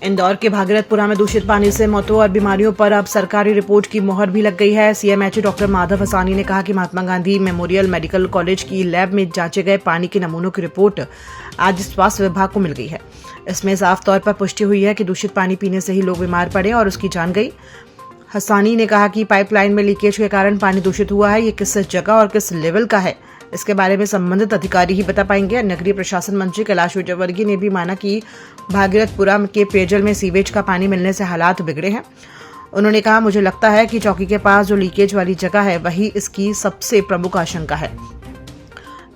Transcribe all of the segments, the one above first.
इंदौर के भागीरथपुरा में दूषित पानी से मौतों और बीमारियों पर अब सरकारी रिपोर्ट की मोहर भी लग गई है। सीएमएचओ डॉक्टर माधव हसानी ने कहा कि Mahatma Gandhi memorial medical college की लैब में जांचे गए पानी के नमूनों की रिपोर्ट आज स्वास्थ्य विभाग को मिल गई है। इसमें साफ तौर पर पुष्टि हुई है कि दूषित पानी पीने से ही लोग बीमार पड़े और उसकी जान गई। हसानी ने कहा कि पाइपलाइन में लीकेज के कारण पानी दूषित हुआ है। ये किस जगह और किस लेवल का है, इसके बारे में संबंधित अधिकारी ही बता पाएंगे। नगरीय प्रशासन मंत्री कैलाश विजयवर्गीय ने भी माना कि भागीरथपुरा के पेयजल में सीवेज का पानी मिलने से हालात बिगड़े हैं। उन्होंने कहा, मुझे लगता है कि चौकी के पास जो लीकेज वाली जगह है वही इसकी सबसे प्रमुख आशंका है।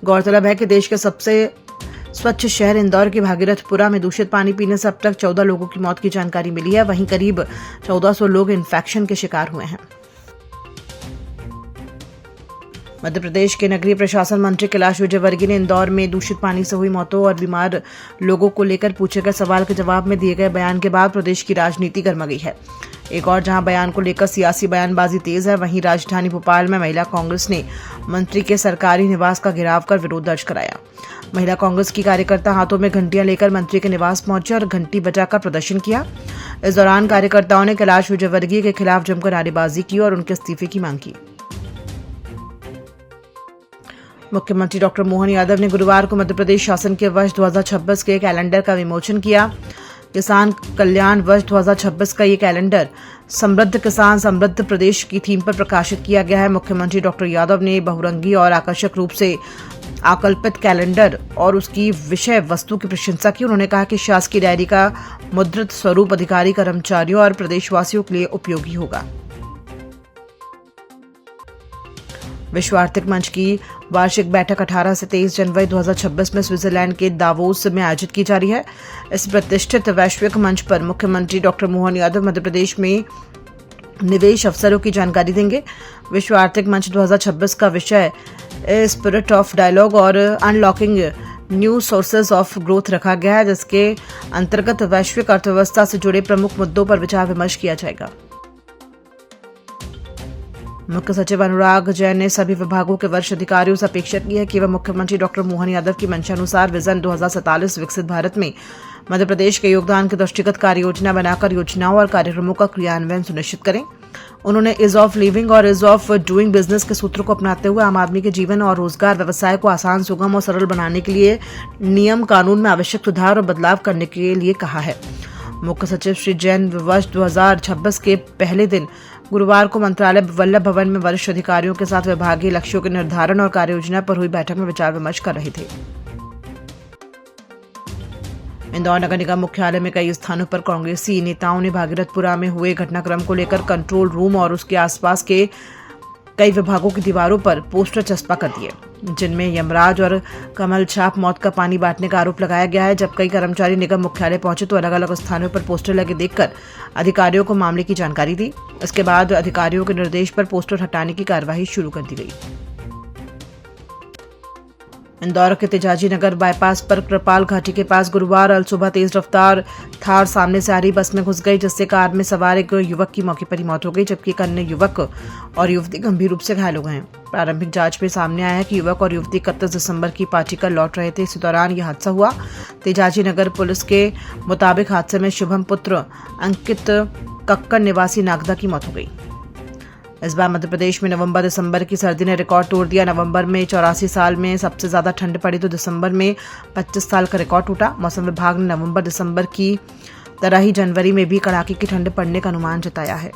गौरतलब है कि देश के सबसे स्वच्छ शहर इंदौर के भागीरथपुरा में दूषित पानी पीने से अब तक 14 लोगों की मौत की जानकारी मिली है। वहीं करीब 1400 लोग इन्फेक्शन के शिकार हुए हैं। मध्य प्रदेश के नगरीय प्रशासन मंत्री कैलाश विजयवर्गीय ने इंदौर में दूषित पानी से हुई मौतों और बीमार लोगों को लेकर पूछे गए सवाल के जवाब में दिए गए बयान के बाद प्रदेश की राजनीति गर्मा गई है। एक और जहां बयान को लेकर सियासी बयानबाजी तेज है, वहीं राजधानी भोपाल में महिला कांग्रेस ने मंत्री के सरकारी निवास का घेराव कर विरोध दर्ज कराया। महिला कांग्रेस की कार्यकर्ता हाथों में घंटियां लेकर मंत्री के निवास पहुंचे और घंटी बजाकर प्रदर्शन किया। इस दौरान कार्यकर्ताओं ने कैलाश विजयवर्गीय के खिलाफ जमकर नारेबाजी की और उनके इस्तीफे की मांग की। मुख्यमंत्री डॉक्टर मोहन यादव ने गुरुवार को मध्य प्रदेश शासन के वर्ष 2026 के कैलेंडर का विमोचन किया। किसान कल्याण वर्ष 2026 का ये कैलेंडर समृद्ध किसान समृद्ध प्रदेश की थीम पर प्रकाशित किया गया है। मुख्यमंत्री डॉक्टर यादव ने बहुरंगी और आकर्षक रूप से आकल्पित कैलेंडर और उसकी विषय वस्तु की प्रशंसा की। उन्होंने कहा कि शासकीय डायरी का मुद्रित स्वरूप अधिकारी, कर्मचारियों और प्रदेशवासियों के लिए उपयोगी होगा। विश्व आर्थिक मंच की वार्षिक बैठक 18 से 23 जनवरी 2026 में स्विट्जरलैंड के दावोस में आयोजित की जा रही है। इस प्रतिष्ठित वैश्विक मंच पर मुख्यमंत्री डॉक्टर मोहन यादव मध्य प्रदेश में निवेश अवसरों की जानकारी देंगे। विश्व आर्थिक मंच 2026 का विषय स्पिरिट ऑफ डायलॉग और unlocking new sources of growth रखा गया है, जिसके अंतर्गत वैश्विक अर्थव्यवस्था से जुड़े प्रमुख मुद्दों पर विचार विमर्श किया जाएगा। मुख्य सचिव अनुराग जैन ने सभी विभागों के वरिष्ठ अधिकारियों से अपेक्षा की है कि वह मुख्यमंत्री डॉक्टर मोहन यादव की मंशानुसार विजन 2047 विकसित भारत में मध्य प्रदेश के योगदान की दृष्टिगत कार्य योजना बनाकर योजनाओं और कार्यक्रमों का क्रियान्वयन सुनिश्चित करें। उन्होंने इज ऑफ लिविंग और इज ऑफ डूइंग बिजनेस के सूत्रों को अपनाते हुए आम आदमी के जीवन और रोजगार व्यवसाय को आसान, सुगम और सरल बनाने के लिए नियम कानून में आवश्यक सुधार और बदलाव करने के लिए कहा है। मुख्य सचिव श्री जैन वर्ष 2026 के पहले दिन गुरुवार को मंत्रालय वल्लभ भवन में वरिष्ठ अधिकारियों के साथ विभागीय लक्ष्यों के निर्धारण और कार्य योजना पर हुई बैठक में विचार विमर्श कर रहे थे। इंदौर नगर निगम मुख्यालय में कई स्थानों पर कांग्रेसी नेताओं ने भागीरथपुरा में हुए घटनाक्रम को लेकर कंट्रोल रूम और उसके आसपास के कई विभागों की दीवारों पर पोस्टर चस्पा कर दिए, जिनमें यमराज और कमल छाप मौत का पानी बांटने का आरोप लगाया गया है। जब कई कर्मचारी निगम मुख्यालय पहुंचे तो अलग अलग स्थानों पर पोस्टर लगे देखकर अधिकारियों को मामले की जानकारी दी। इसके बाद अधिकारियों के निर्देश पर पोस्टर हटाने की कार्यवाही शुरू कर दी गई। इंदौर के तेजाजी नगर बाईपास पर कृपाल घाटी के पास गुरुवार अल सुबह तेज रफ्तार थार सामने से आ रही बस में घुस गई, जिससे कार में सवार एक युवक की मौके पर ही मौत हो गई, जबकि एक अन्य युवक और युवती गंभीर रूप से घायल हो गए हैं। प्रारंभिक जांच में सामने आया है कि युवक और युवती 31 दिसंबर की पार्टी कर लौट रहे थे। इसी दौरान यह हादसा हुआ। तेजाजी नगर पुलिस के मुताबिक हादसे में शुभम पुत्र अंकित कक्कड़ निवासी नागदा की मौत हो गई। इस बार मध्य प्रदेश में नवंबर दिसंबर की सर्दी ने रिकॉर्ड तोड़ दिया। नवंबर में 84 साल में सबसे ज्यादा ठंड पड़ी तो दिसंबर में 25 साल का रिकॉर्ड टूटा। मौसम विभाग ने नवंबर दिसंबर की तरह ही जनवरी में भी कड़ाके की ठंड पड़ने का अनुमान जताया है।